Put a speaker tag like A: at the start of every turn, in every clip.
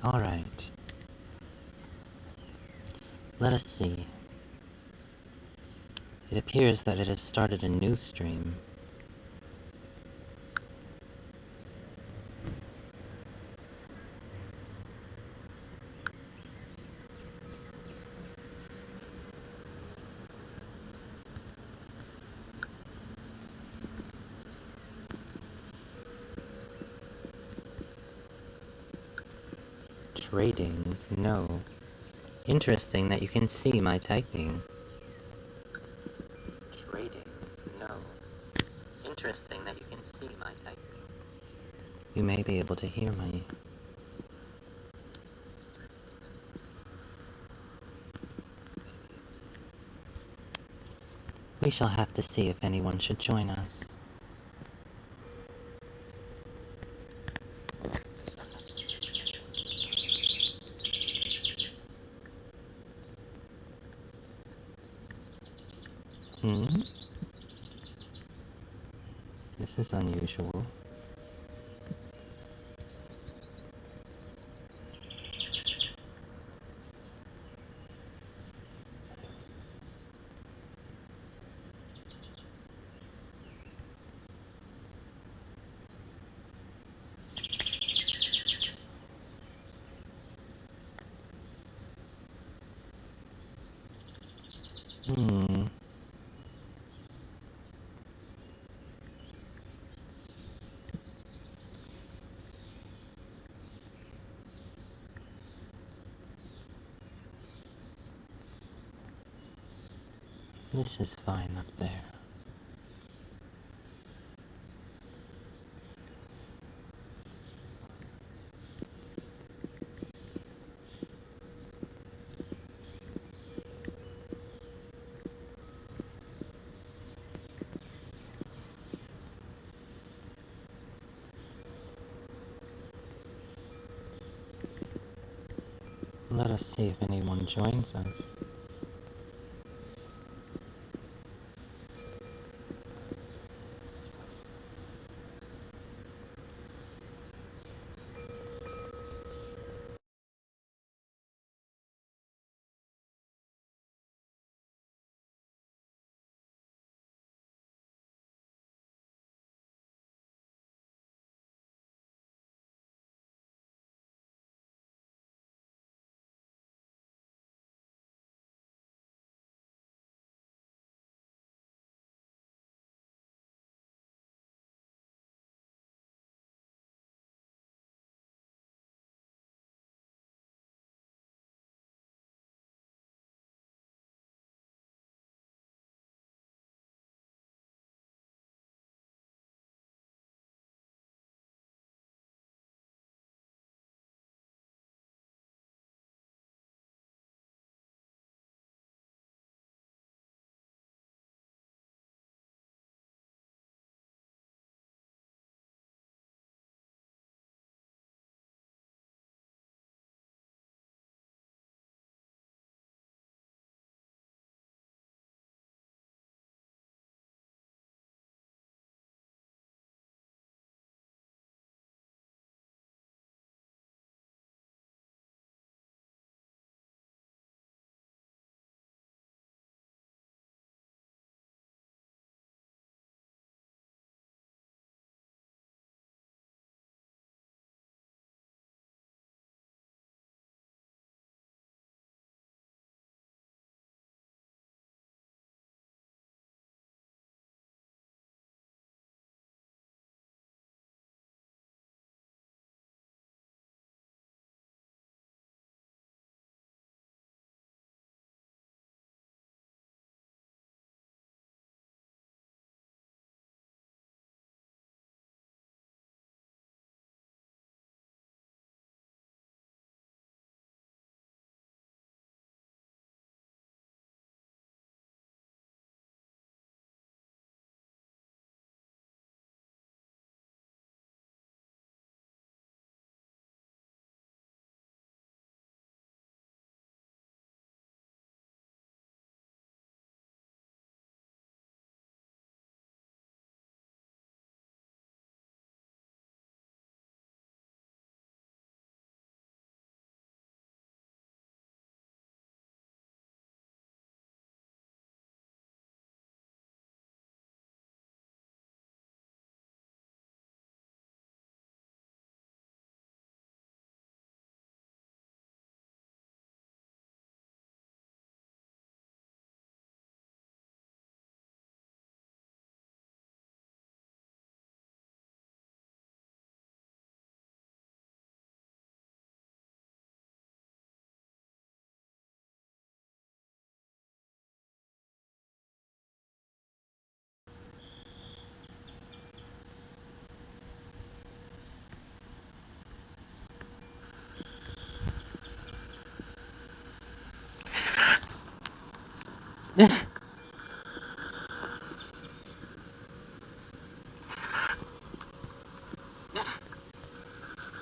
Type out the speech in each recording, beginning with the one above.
A: Alright. Let us see. It appears that it has started a new stream. Trading? No. Interesting that you can see my typing. Trading? No. Interesting that you can see my typing. You may be able to hear me. We shall have to see if anyone should join us. Hmm? This is unusual. Hmm. This is fine up there. Let us see if anyone joins us.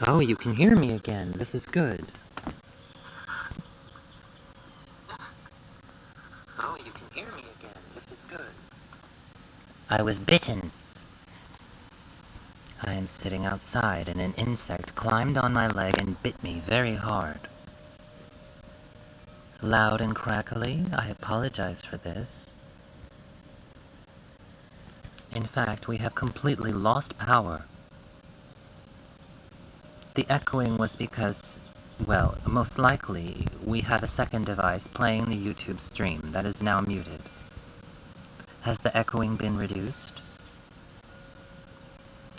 A: Oh, you can hear me again. This is good. Oh, you can hear me again. This is good. I was bitten. I am sitting outside and an insect climbed on my leg and bit me very hard. Loud and crackly, I apologize for this. In fact, we have completely lost power. The echoing was because, well, most likely, we had a second device playing the YouTube stream that is now muted. Has the echoing been reduced?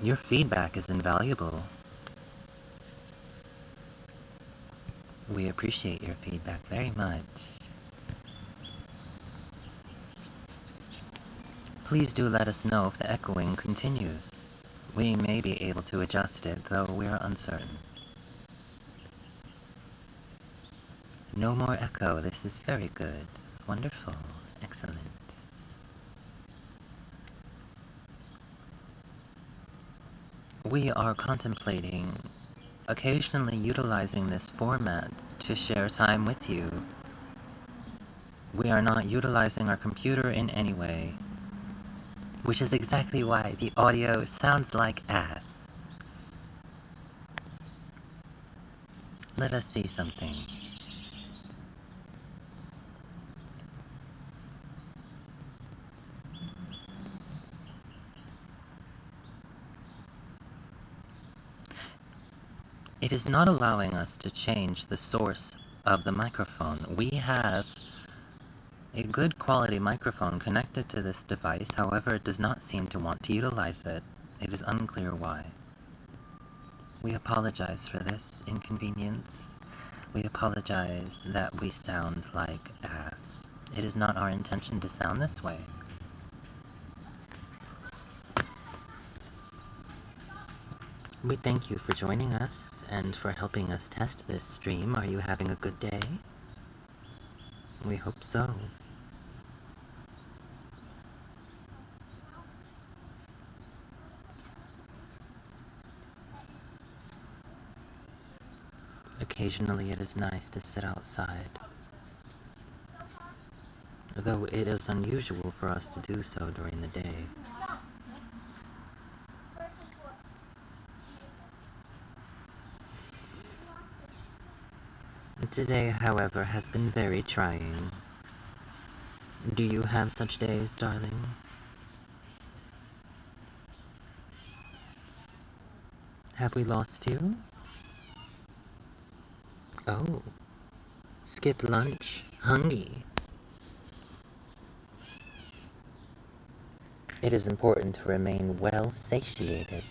A: Your feedback is invaluable. We appreciate your feedback very much. Please do let us know if the echoing continues. We may be able to adjust it, though we are uncertain. No more echo. This is very good. Wonderful. Excellent. We are contemplating occasionally utilizing this format to share time with you. We are not utilizing our computer in any way, which is exactly why the audio sounds like ass. Let us see something. It is not allowing us to change the source of the microphone. We have a good quality microphone connected to this device, however, it does not seem to want to utilize it. It is unclear why. We apologize for this inconvenience. We apologize that we sound like ass. It is not our intention to sound this way. We thank you for joining us and for helping us test this stream. Are you having a good day? We hope so. Occasionally it is nice to sit outside, though it is unusual for us to do so during the day. Today, however, has been very trying. Do you have such days, darling? Have we lost you? Oh. Skip lunch? Hungry? It is important to remain well satiated.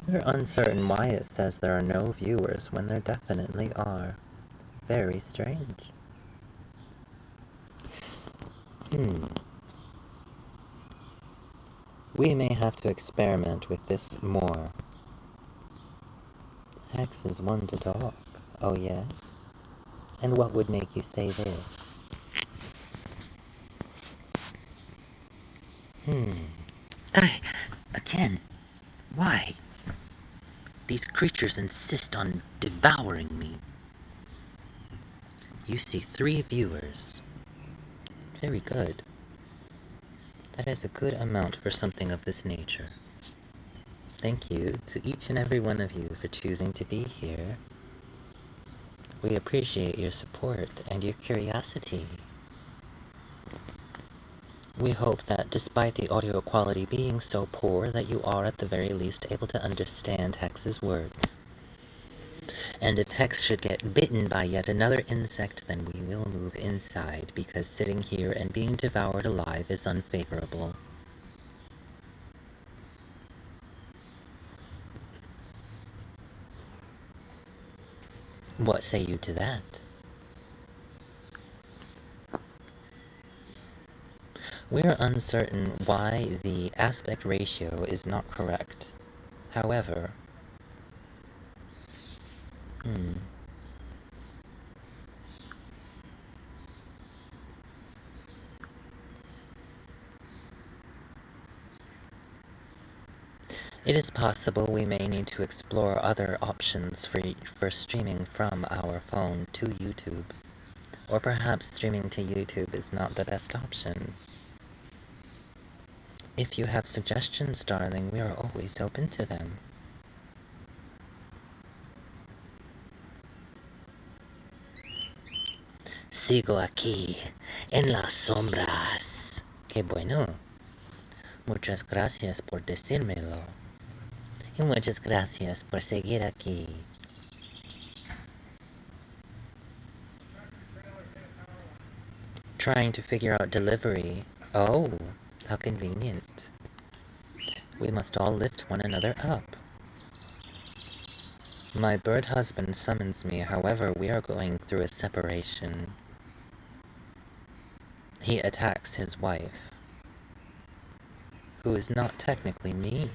A: We're uncertain why it says there are no viewers when there definitely are. Very strange. We may have to experiment with this more. Hex is one to talk. Oh yes? And what would make you say this? Again, why? These creatures insist on devouring me. You see 3 viewers. Very good. That is a good amount for something of this nature. Thank you to each and every one of you for choosing to be here. We appreciate your support and your curiosity. We hope that despite the audio quality being so poor that you are at the very least able to understand Hex's words. And if Hex should get bitten by yet another insect, then we will move inside, because sitting here and being devoured alive is unfavorable. What say you to that? We're uncertain why the aspect ratio is not correct. However, It is possible we may need to explore other options for streaming from our phone to YouTube. Or perhaps streaming to YouTube is not the best option. If you have suggestions, darling, we are always open to them. Sigo aquí, en las sombras. Qué bueno. Muchas gracias por decírmelo. Y muchas gracias por seguir aquí. Trying to figure out delivery. Oh, how convenient. We must all lift one another up. My bird husband summons me, however, we are going through a separation. He attacks his wife, who is not technically me.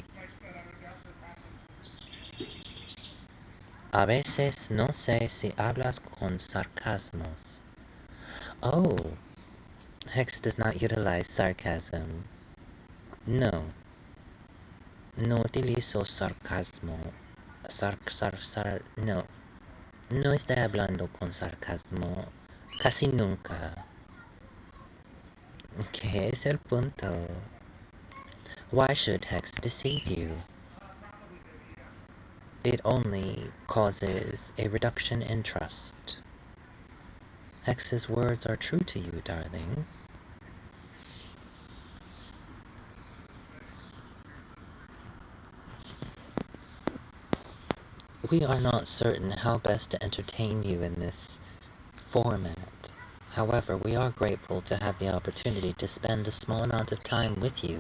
A: A veces no sé si hablas con sarcasmos. Oh, Hex does not utilize sarcasm. No. No utilizo sarcasmo. No. No estoy hablando con sarcasmo. Casi nunca. ¿Qué es el punto? Why should Hex deceive you? It only causes a reduction in trust. Hex's words are true to you, darling. We are not certain how best to entertain you in this format. However, we are grateful to have the opportunity to spend a small amount of time with you.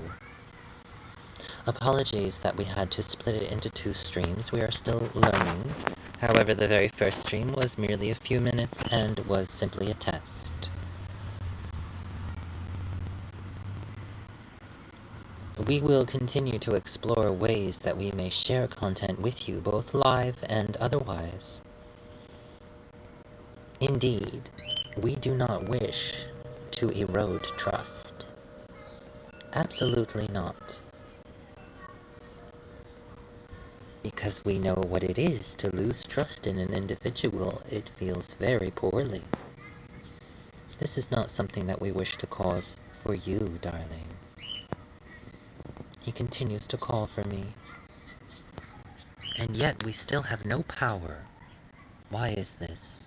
A: Apologies that we had to split it into 2 streams. We are still learning. However, the very first stream was merely a few minutes and was simply a test. We will continue to explore ways that we may share content with you, both live and otherwise. Indeed, we do not wish to erode trust. Absolutely not. Because we know what it is to lose trust in an individual, it feels very poorly. This is not something that we wish to cause for you, darling. He continues to call for me. And yet we still have no power. Why is this?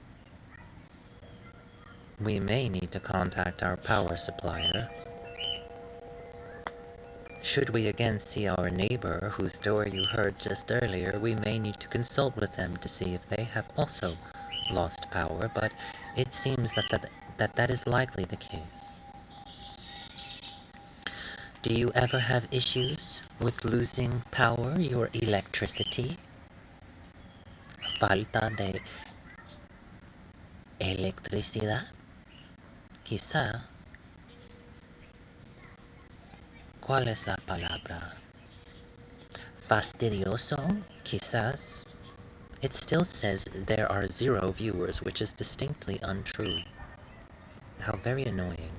A: We may need to contact our power supplier. Should we again see our neighbor, whose door you heard just earlier, we may need to consult with them to see if they have also lost power, but it seems that is likely the case. Do you ever have issues with losing power, your electricity? Falta de electricidad? Quizá. ¿Cuál es la palabra? Fastidioso? Quizás. It still says there are 0 viewers, which is distinctly untrue. How very annoying.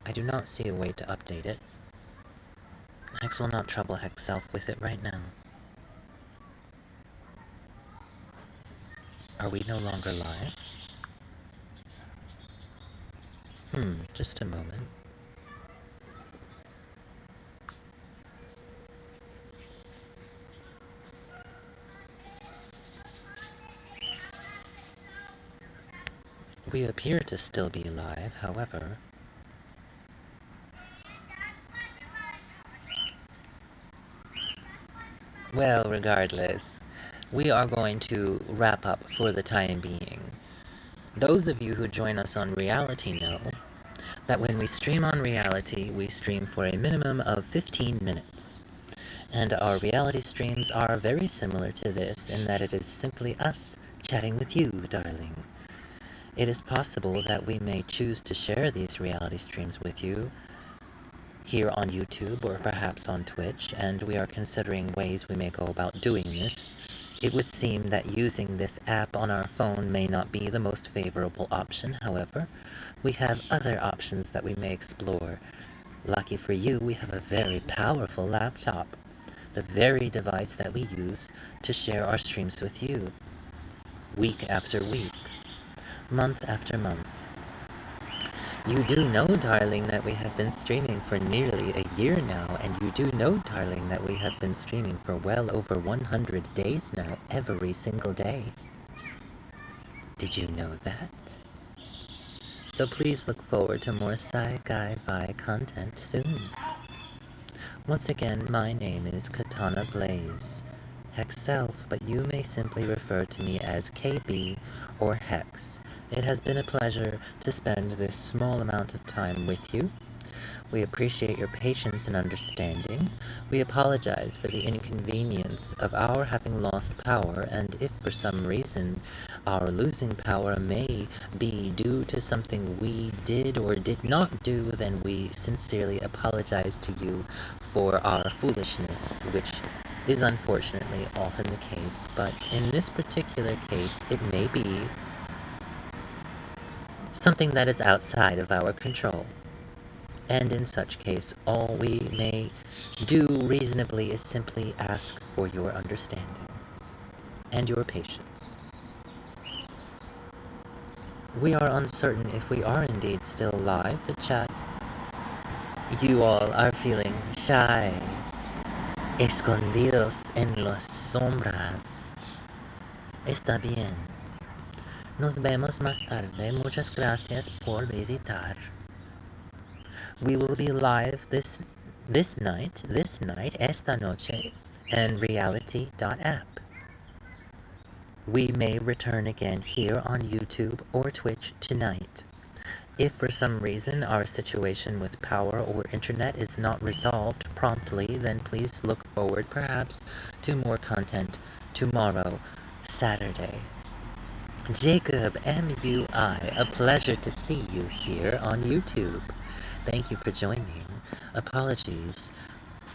A: I do not see a way to update it. Hex will not trouble Hexself with it right now. Are we no longer live? Just a moment. We appear to still be live, however. Well, regardless, we are going to wrap up for the time being. Those of you who join us on Reality know that when we stream on Reality, we stream for a minimum of 15 minutes. And our reality streams are very similar to this in that it is simply us chatting with you, darling. It is possible that we may choose to share these reality streams with you here on YouTube or perhaps on Twitch, and we are considering ways we may go about doing this. It would seem that using this app on our phone may not be the most favorable option, however. We have other options that we may explore. Lucky for you, we have a very powerful laptop, the very device that we use to share our streams with you, week after week, month after month. You do know, darling, that we have been streaming for nearly a year now, and you do know, darling, that we have been streaming for well over 100 days now, every single day. Did you know that? So please look forward to more Sci-Fi content soon. Once again, my name is Katana Blaze, Hexself, but you may simply refer to me as KB or Hex. It has been a pleasure to spend this small amount of time with you. We appreciate your patience and understanding. We apologize for the inconvenience of our having lost power, and if for some reason our losing power may be due to something we did or did not do, then we sincerely apologize to you for our foolishness, which is unfortunately often the case, but in this particular case, it may be something that is outside of our control. And in such case, all we may do reasonably is simply ask for your understanding and your patience. We are uncertain if we are indeed still live. The chat, you all are feeling shy, escondidos en las sombras. Está bien. Nos vemos más tarde. Muchas gracias por visitar. We will be live this night, esta noche, and reality.app. We may return again here on YouTube or Twitch tonight. If for some reason our situation with power or internet is not resolved promptly, then please look forward perhaps to more content tomorrow, Saturday. Jacob MUI, a pleasure to see you here on YouTube. Thank you for joining. Apologies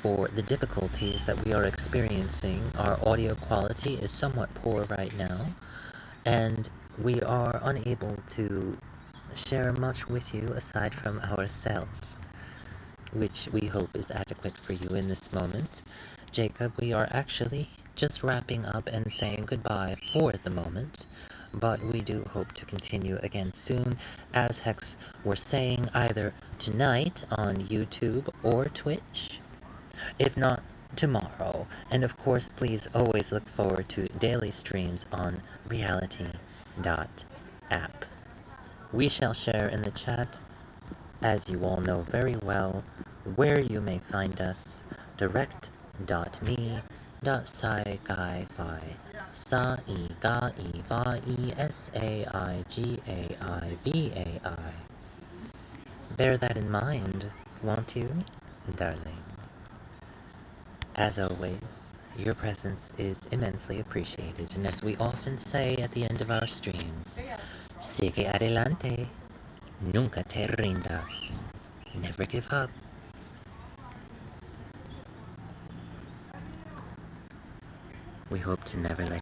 A: for the difficulties that we are experiencing. Our audio quality is somewhat poor right now, and we are unable to share much with you aside from ourselves, which we hope is adequate for you in this moment. Jacob, we are actually just wrapping up and saying goodbye for the moment, but we do hope to continue again soon, as Hex were saying, either tonight on YouTube or Twitch, if not tomorrow. And of course, please always look forward to daily streams on reality.app. We shall share in the chat, as you all know very well, where you may find us, direct.me.saigai-fi, Saigai-Saigai-vai. Bear that in mind, won't you, darling? As always, your presence is immensely appreciated, and as we often say at the end of our streams, sigue adelante, nunca te rindas, never give up. We hope to never let